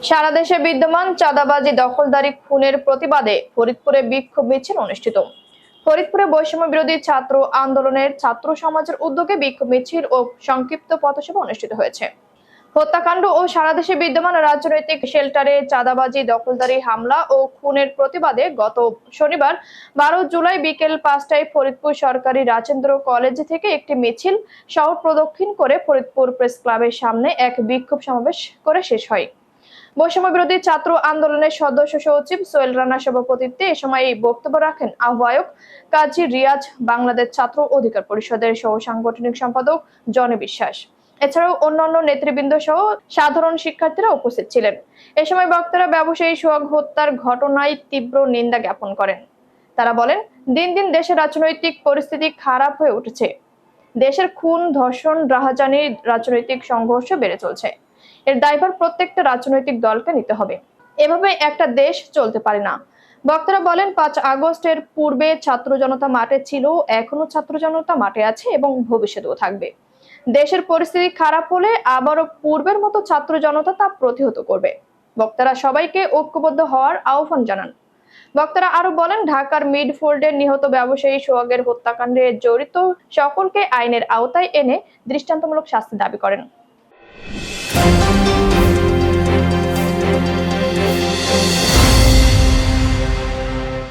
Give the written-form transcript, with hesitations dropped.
সারা দেশে বিদ্যমান চাঁদাবাজি, দখলদারি, খুনের প্রতিবাদে ফরিদপুরে বিক্ষোভ মিছিল অনুষ্ঠিত। ফরিদপুরে বৈষম্য বিরোধী ছাত্র আন্দোলনের ছাত্র সমাজের উদ্যোগে বিক্ষোভ মিছিল ও সংক্ষিপ্ত পথসভা অনুষ্ঠিত হয়েছে। হত্যাকাণ্ড ও সারা দেশে বিদ্যমান রাজনৈতিক শেল্টারে চাঁদাবাজি, দখলদারি, হামলা ও খুনের প্রতিবাদে গত শনিবার 12 জুলাই বিকেল 5টায় ফরিদপুর সরকারি রাজেন্দ্র কলেজ থেকে একটি মিছিল শহর প্রদক্ষিণ করে ফরিদপুর প্রেস ক্লাবের সামনে এক বিক্ষোভ সমাবেশ করে শেষ হয়। বৈষম্য বিরোধী ছাত্র আন্দোলনের সদস্য সচিব সোহেল রানার সভাপতিত্বে এ সময় এই বক্তব্য রাখেন আহ্বায়ক কাজী রিয়াজ, বাংলাদেশ ছাত্র অধিকার পরিষদের সহ সাংগঠনিক সম্পাদক জনি বিশ্বাস। এছাড়াও অন্যান্য নেতৃবৃন্দ সহ সাধারণ শিক্ষার্থীরা উপস্থিত ছিলেন। এ সময় বক্তারা ব্যবসায়ী সোহাগ হত্যার ঘটনায় তীব্র নিন্দা জ্ঞাপন করেন। তারা বলেন, দিন দিন দেশের রাজনৈতিক পরিস্থিতি খারাপ হয়ে উঠেছে। দেশের খুন, ধর্ষণ, রাহাজানি, রাজনৈতিক সংঘর্ষ বেড়ে চলছে। এর দায়ভার প্রত্যেকটা রাজনৈতিক দলকে নিতে হবে। এভাবে একটা দেশ চলতে পারে না। বক্তারা বলেন, 5 আগস্টের পূর্বে ছাত্র জনতা মাঠে ছিল, এখনো ছাত্র জনতা মাঠে আছে এবং ভবিষ্যতেও থাকবে। দেশের পরিস্থিতি খারাপ হলে আবারও পূর্বের মতো ছাত্র জনতা তা প্রতিহত করবে। বক্তারা সবাইকে ঐক্যবদ্ধ হওয়ার আহ্বান জানান। বক্তারা আরো বলেন, ঢাকার মিডফোল্ডে নিহত ব্যবসায়ী সোহাগের হত্যাকাণ্ডে জড়িত সকলকে আইনের আওতায় এনে দৃষ্টান্তমূলক শাস্তি দাবি করেন।